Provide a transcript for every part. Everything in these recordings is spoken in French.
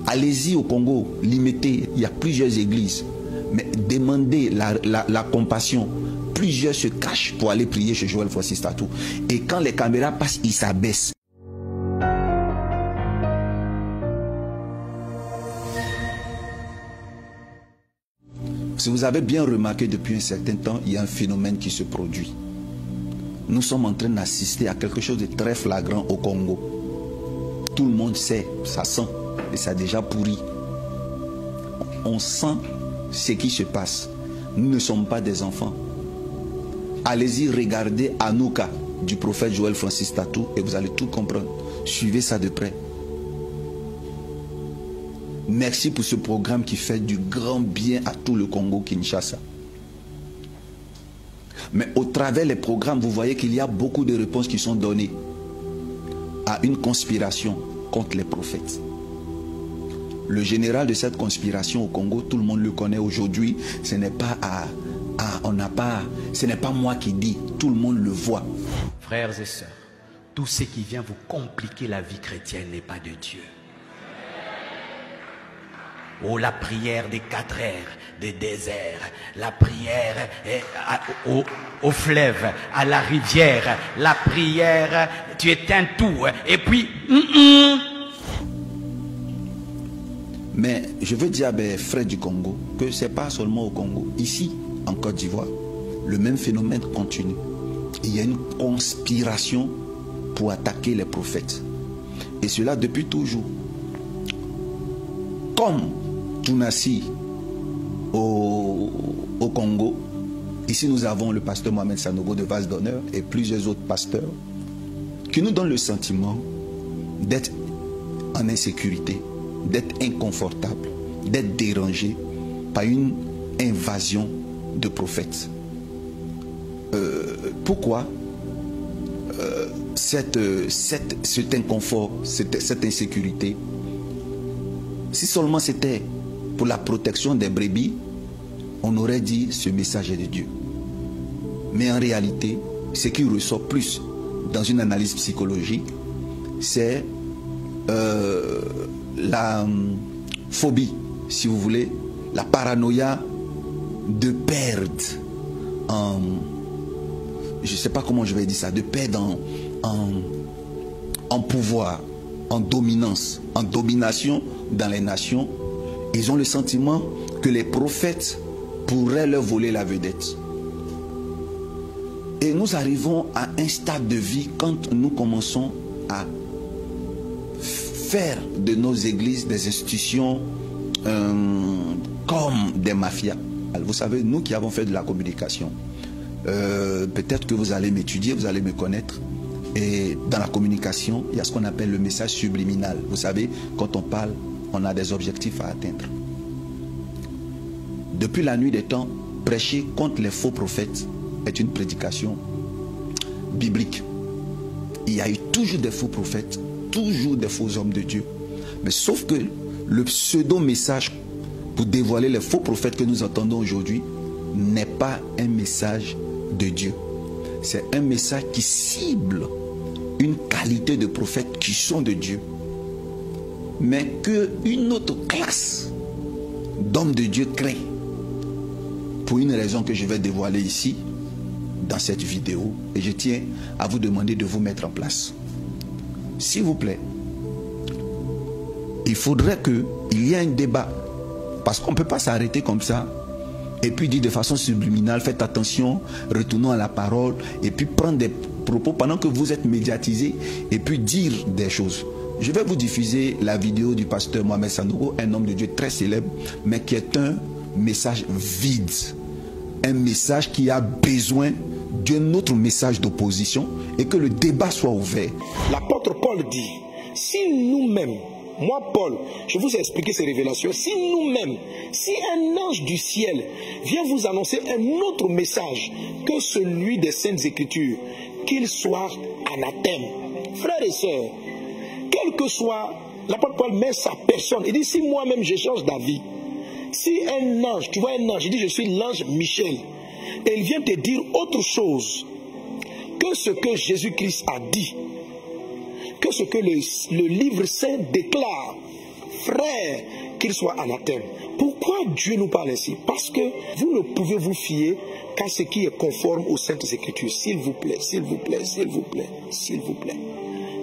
Allez-y au Congo, limitez, il y a plusieurs églises. Mais demandez la compassion. Plusieurs se cachent pour aller prier chez Joël Francis Tatou. Et quand les caméras passent, ils s'abaissent. Si vous avez bien remarqué depuis un certain temps, il y a un phénomène qui se produit. Nous sommes en train d'assister à quelque chose de très flagrant au Congo. Tout le monde sait, ça sent, et ça a déjà pourri. On sent ce qui se passe. Nous ne sommes pas des enfants. Allez-y, regardez Anouka du prophète Joël Francis Tatou et vous allez tout comprendre. Suivez ça de près. Merci pour ce programme qui fait du grand bien à tout le Congo Kinshasa. Mais au travers des programmes, vous voyez qu'il y a beaucoup de réponses qui sont données à une conspiration contre les prophètes. Le général de cette conspiration au Congo, tout le monde le connaît aujourd'hui. Ce n'est pas ce n'est pas moi qui dis, tout le monde le voit. Frères et sœurs, tout ce qui vient vous compliquer la vie chrétienne n'est pas de Dieu. Oh, la prière des 4 heures de désert, la prière au fleuve, à la rivière, la prière, tu éteins tout, et puis... Mais je veux dire à mes frères du Congo que ce n'est pas seulement au Congo. Ici, en Côte d'Ivoire, le même phénomène continue. Il y a une conspiration pour attaquer les prophètes. Et cela depuis toujours. Comme Tounassi au Congo, ici nous avons le pasteur Mohamed Sanogo de Vase d'Honneur et plusieurs autres pasteurs qui nous donnent le sentiment d'être en insécurité, d'être inconfortable, d'être dérangé par une invasion de prophètes. Pourquoi cet inconfort, cette insécurité? Si seulement c'était pour la protection des brebis, on aurait dit ce message est de Dieu. Mais en réalité, ce qui ressort plus dans une analyse psychologique, c'est la phobie, si vous voulez, la paranoïa de perdre je ne sais pas comment je vais dire ça, de perdre en pouvoir, en dominance, en domination dans les nations. Ils ont le sentiment que les prophètes pourraient leur voler la vedette. Et nous arrivons à un stade de vie quand nous commençons à faire de nos églises des institutions comme des mafias. Alors, vous savez, nous qui avons fait de la communication, peut-être que vous allez m'étudier, vous allez me connaître. Et dans la communication, il y a ce qu'on appelle le message subliminal. Vous savez, quand on parle, on a des objectifs à atteindre. Depuis la nuit des temps, prêcher contre les faux prophètes est une prédication biblique. Il y a eu toujours des faux prophètes, toujours des faux hommes de Dieu. Mais sauf que le pseudo-message pour dévoiler les faux prophètes que nous entendons aujourd'hui n'est pas un message de Dieu. C'est un message qui cible une qualité de prophètes qui sont de Dieu, mais qu'une autre classe d'hommes de Dieu crée, pour une raison que je vais dévoiler ici, dans cette vidéo, et je tiens à vous demander de vous mettre en place. S'il vous plaît, il faudrait qu'il y ait un débat, parce qu'on ne peut pas s'arrêter comme ça, et puis dire de façon subliminale, faites attention, retournons à la parole, et puis prendre des propos pendant que vous êtes médiatisé, et puis dire des choses. Je vais vous diffuser la vidéo du pasteur Mohamed Sanogo, un homme de Dieu très célèbre, mais qui est un message vide. Un message qui a besoin d'un autre message d'opposition et que le débat soit ouvert. L'apôtre Paul dit, si nous-mêmes, moi Paul, je vous ai expliqué ces révélations, si nous-mêmes, si un ange du ciel vient vous annoncer un autre message que celui des Saintes Écritures, qu'il soit anathème, frères et sœurs, quel que soit, l'apôtre Paul met sa personne, il dit si moi-même je change d'avis, si un ange, tu vois un ange, il dit je suis l'ange Michel, et il vient te dire autre chose que ce que Jésus-Christ a dit, que ce que le livre saint déclare, frère, qu'il soit anathème. Pourquoi Dieu nous parle ainsi? Parce que vous ne pouvez vous fier qu'à ce qui est conforme aux Saintes Écritures. S'il vous plaît, s'il vous plaît, s'il vous plaît, s'il vous plaît.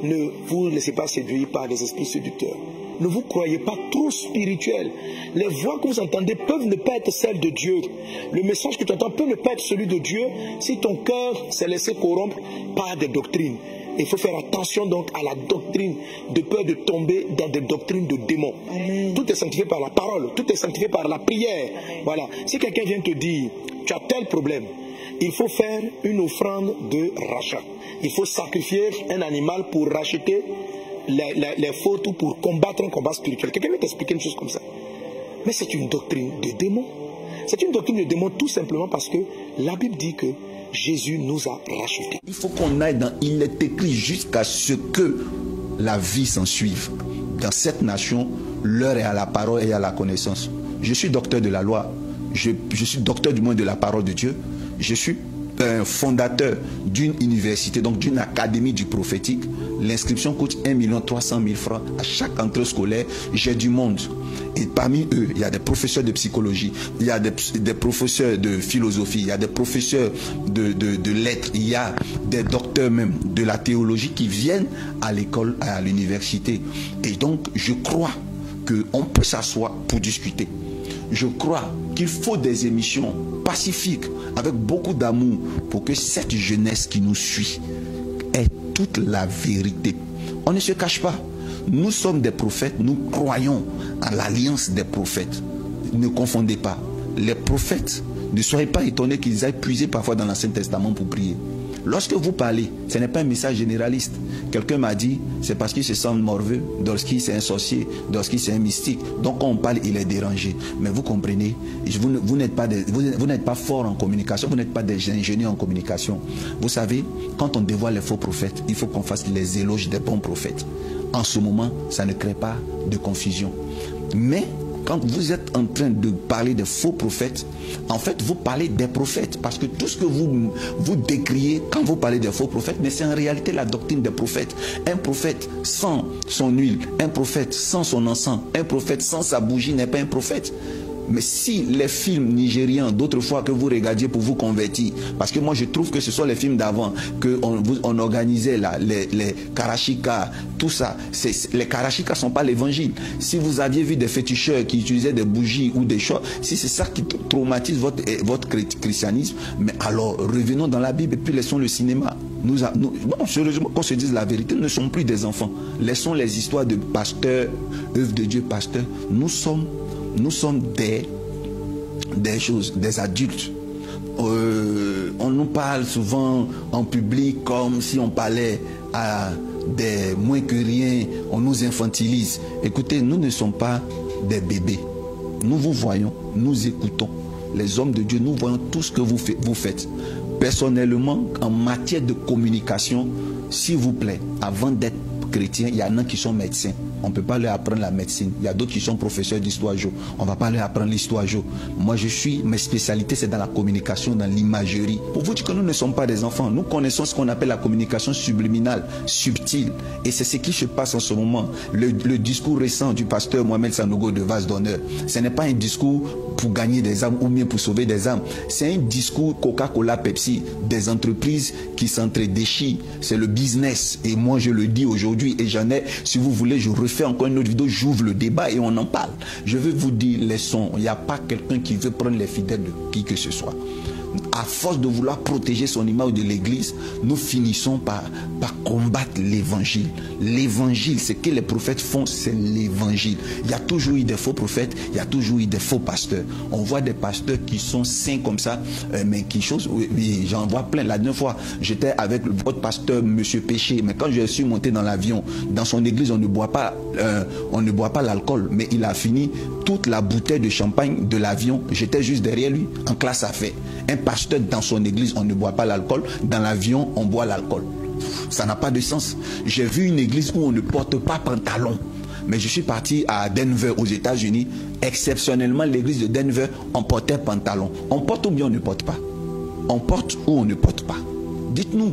Ne vous laissez pas séduire par des esprits séducteurs. Ne vous croyez pas trop spirituel. Les voix que vous entendez peuvent ne pas être celles de Dieu. Le message que tu entends peut ne pas être celui de Dieu si ton cœur s'est laissé corrompre par des doctrines. Il faut faire attention donc à la doctrine, de peur de tomber dans des doctrines de démons. Tout est sanctifié par la parole, tout est sanctifié par la prière. Voilà. Si quelqu'un vient te dire, tu as tel problème, il faut faire une offrande de rachat. Il faut sacrifier un animal pour racheter les fautes ou pour combattre un combat spirituel. Quelqu'un vient t'expliquer une chose comme ça. Mais c'est une doctrine de démons. C'est une doctrine de démons tout simplement parce que la Bible dit que Jésus nous a rachetés. Il faut qu'on aille dans... Il est écrit jusqu'à ce que la vie s'en suive. Dans cette nation, l'heure est à la parole et à la connaissance. Je suis docteur de la loi. Je suis docteur du moins de la parole de Dieu. Je suis un fondateur d'une université, donc d'une académie du prophétique. L'inscription coûte 1 300 000 francs à chaque entrée scolaire. J'ai du monde. Et parmi eux, il y a des professeurs de psychologie, il y a des professeurs de philosophie, il y a des professeurs de lettres, il y a des docteurs même de la théologie qui viennent à l'école, à l'université. Et donc, je crois qu'on peut s'asseoir pour discuter. Je crois qu'il faut des émissions pacifiques, avec beaucoup d'amour, pour que cette jeunesse qui nous suit ait toute la vérité. On ne se cache pas. Nous sommes des prophètes, nous croyons en l'alliance des prophètes. Ne confondez pas. Les prophètes, ne soyez pas étonnés qu'ils aient puisé parfois dans l'Ancien Testament pour prier. Lorsque vous parlez, ce n'est pas un message généraliste. Quelqu'un m'a dit, c'est parce qu'il se sent morveux, lorsqu'il c'est un sorcier, lorsqu'il c'est un mystique. Donc quand on parle, il est dérangé. Mais vous comprenez, vous n'êtes pas fort en communication, vous n'êtes pas des ingénieurs en communication. Vous savez, quand on dévoile les faux prophètes, il faut qu'on fasse les éloges des bons prophètes. En ce moment, ça ne crée pas de confusion. Mais quand vous êtes en train de parler des faux prophètes, en fait, vous parlez des prophètes. Parce que tout ce que vous décriez quand vous parlez des faux prophètes, mais c'est en réalité la doctrine des prophètes. Un prophète sans son huile, un prophète sans son encens, un prophète sans sa bougie n'est pas un prophète. Mais si les films nigériens d'autrefois que vous regardiez pour vous convertir, parce que moi je trouve que ce sont les films d'avant, qu'on organisait là, les karachika, tout ça, les karachika ne sont pas l'évangile. Si vous aviez vu des féticheurs qui utilisaient des bougies ou des choses, si c'est ça qui traumatise votre christianisme, mais alors revenons dans la Bible et puis laissons le cinéma. Non, sérieusement, qu'on se dise la vérité, nous ne sommes plus des enfants. Laissons les histoires de pasteurs, œuvre de Dieu, pasteurs. Nous sommes des adultes. On nous parle souvent en public comme si on parlait à des moins que rien, on nous infantilise. Écoutez, nous ne sommes pas des bébés. Nous vous voyons, nous écoutons. Les hommes de Dieu, nous voyons tout ce que vous faites. Personnellement, en matière de communication, s'il vous plaît, avant d'être chrétien, il y en a qui sont médecins. On ne peut pas leur apprendre la médecine. Il y a d'autres qui sont professeurs d'histoire géo. On ne va pas leur apprendre l'histoire géo. Moi, mes spécialités, c'est dans la communication, dans l'imagerie. Pour vous dire que nous ne sommes pas des enfants. Nous connaissons ce qu'on appelle la communication subliminale, subtile. Et c'est ce qui se passe en ce moment. Le discours récent du pasteur Mohamed Sanogo de Vase d'honneur, ce n'est pas un discours pour gagner des âmes ou bien pour sauver des âmes. C'est un discours Coca-Cola, Pepsi, des entreprises qui s'entre-déchirent. C'est le business. Et moi, je le dis aujourd'hui, et j'en ai, si vous voulez, je refais encore une autre vidéo, j'ouvre le débat et on en parle. Je veux vous dire, laissons, il n'y a pas quelqu'un qui veut prendre les fidèles de qui que ce soit. À force de vouloir protéger son image de l'église, nous finissons par combattre l'évangile. L'évangile, ce que les prophètes font, c'est l'évangile. Il y a toujours eu des faux prophètes, il y a toujours eu des faux pasteurs. On voit des pasteurs qui sont saints comme ça, mais qui chose, oui, j'en vois plein. La dernière fois, j'étais avec votre pasteur, Monsieur Péché, mais quand je suis monté dans l'avion, dans son église, on ne boit pas l'alcool, mais il a fini toute la bouteille de champagne de l'avion. J'étais juste derrière lui, en classe à fait. Un pasteur dans son église, on ne boit pas l'alcool. Dans l'avion, on boit l'alcool. Ça n'a pas de sens. J'ai vu une église où on ne porte pas pantalon. Mais je suis parti à Denver, aux États-Unis. Exceptionnellement, l'église de Denver, on portait pantalon. On porte ou bien on ne porte pas? On porte ou on ne porte pas? Dites-nous.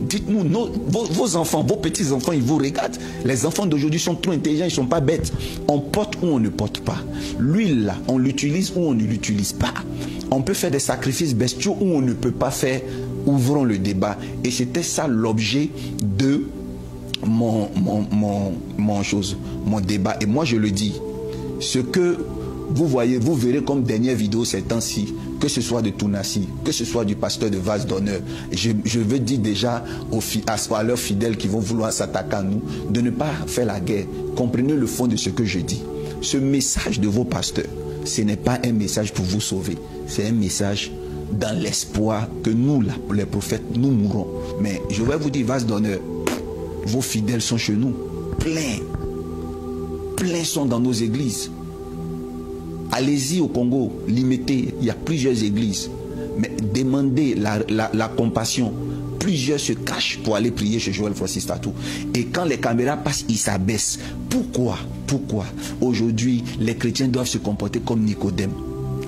Dites-nous, vos enfants, vos petits-enfants, ils vous regardent. Les enfants d'aujourd'hui sont trop intelligents, ils ne sont pas bêtes. On porte ou on ne porte pas. L'huile, là, on l'utilise ou on ne l'utilise pas. On peut faire des sacrifices bestiaux ou on ne peut pas faire. Ouvrons le débat. Et c'était ça l'objet de mon débat. Et moi, je le dis, ce que vous voyez, vous verrez comme dernière vidéo ces temps-ci, que ce soit de Tounassi, que ce soit du pasteur de Vase d'Honneur, je veux dire déjà à leurs fidèles qui vont vouloir s'attaquer à nous, de ne pas faire la guerre. Comprenez le fond de ce que je dis. Ce message de vos pasteurs, ce n'est pas un message pour vous sauver, c'est un message dans l'espoir que nous, les prophètes, nous mourrons. Mais je vais vous dire, Vase d'Honneur, vos fidèles sont chez nous, pleins sont dans nos églises. Allez-y au Congo, Limité, il y a plusieurs églises. Mais demandez la compassion. Plusieurs se cachent pour aller prier chez Joël Francis Tatou. Et quand les caméras passent, ils s'abaissent. Pourquoi aujourd'hui les chrétiens doivent se comporter comme Nicodème?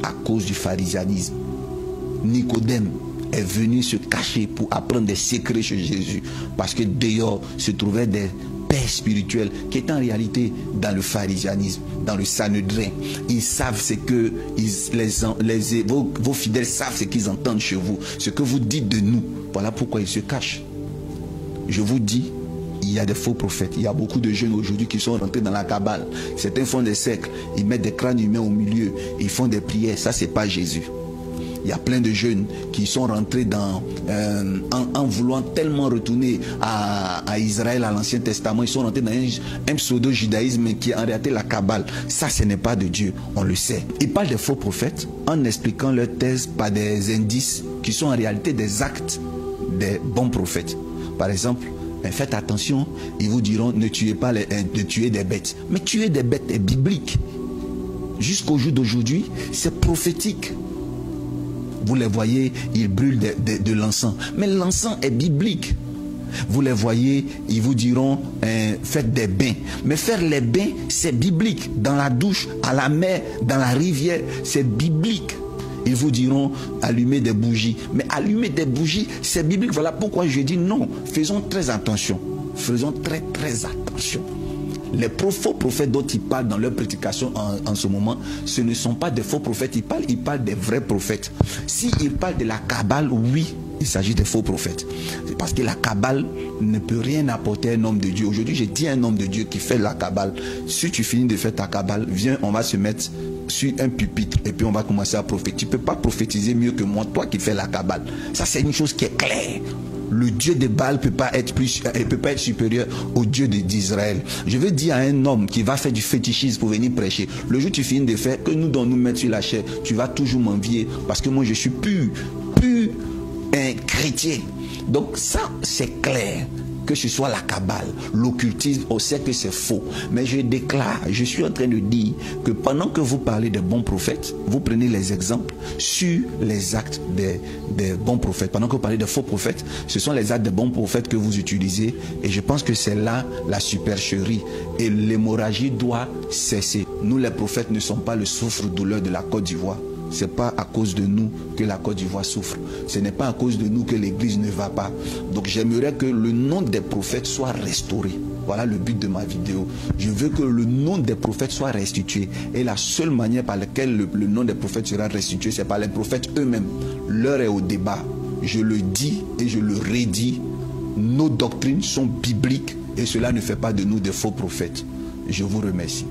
À cause du pharisianisme. Nicodème est venu se cacher pour apprendre des secrets chez Jésus. Parce que dehors se trouvaient des pères spirituels qui étaient en réalité dans le pharisianisme, dans le Sanhédrin. Ils savent ce que vos fidèles savent ce qu'ils entendent chez vous, ce que vous dites de nous. Voilà pourquoi ils se cachent. Je vous dis, il y a des faux prophètes. Il y a beaucoup de jeunes aujourd'hui qui sont rentrés dans la Kabbale. Certains font des cercles, ils mettent des crânes humains au milieu, ils font des prières. Ça, c'est pas Jésus. Il y a plein de jeunes qui sont rentrés en voulant tellement retourner à Israël, à l'Ancien Testament. Ils sont rentrés dans un pseudo-judaïsme qui est en réalité la Kabbale. Ça, ce n'est pas de Dieu, on le sait. Ils parlent des faux prophètes en expliquant leur thèse par des indices qui sont en réalité des actes des bons prophètes. Par exemple, faites attention, ils vous diront ne tuez pas de tuer des bêtes. Mais tuer des bêtes est biblique. Jusqu'au jour d'aujourd'hui, c'est prophétique. Vous les voyez, ils brûlent de l'encens. Mais l'encens est biblique. Vous les voyez, ils vous diront, faites des bains. Mais faire les bains, c'est biblique. Dans la douche, à la mer, dans la rivière, c'est biblique. Ils vous diront, allumer des bougies. Mais allumer des bougies, c'est biblique. Voilà pourquoi je dis non. Faisons très attention. Faisons très attention. Les faux prophètes dont ils parlent dans leur prédication en ce moment, ce ne sont pas des faux prophètes, ils parlent des vrais prophètes. S'ils parlent de la Kabbale, oui, il s'agit des faux prophètes. C'est parce que la Kabbale ne peut rien apporter à un homme de Dieu. Aujourd'hui, j'ai dit à un homme de Dieu qui fait la Kabbale, si tu finis de faire ta Kabbale, viens, on va se mettre sur un pupitre et puis on va commencer à prophétiser. Tu ne peux pas prophétiser mieux que moi, toi qui fais la Kabbale. Ça, c'est une chose qui est claire. Le Dieu de Baal ne peut pas être supérieur au Dieu d'Israël. Je veux dire à un homme qui va faire du fétichisme pour venir prêcher, le jour où tu finis de faire, que nous donnons nous mettre sur la chair, tu vas toujours m'envier parce que moi je suis pur un chrétien. Donc ça c'est clair. Que ce soit la Kabbale, l'occultisme, on sait que c'est faux. Mais je déclare, je suis en train de dire que pendant que vous parlez des bons prophètes, vous prenez les exemples sur les actes des bons prophètes. Pendant que vous parlez des faux prophètes, ce sont les actes des bons prophètes que vous utilisez. Et je pense que c'est là la supercherie. Et l'hémorragie doit cesser. Nous les prophètes ne sommes pas le souffre-douleur de la Côte d'Ivoire. Ce n'est pas à cause de nous que la Côte d'Ivoire souffre. Ce n'est pas à cause de nous que l'église ne va pas. Donc j'aimerais que le nom des prophètes soit restauré. Voilà le but de ma vidéo. Je veux que le nom des prophètes soit restitué. Et la seule manière par laquelle le nom des prophètes sera restitué, c'est par les prophètes eux-mêmes. L'heure est au débat. Je le dis et je le redis. Nos doctrines sont bibliques et cela ne fait pas de nous des faux prophètes. Je vous remercie.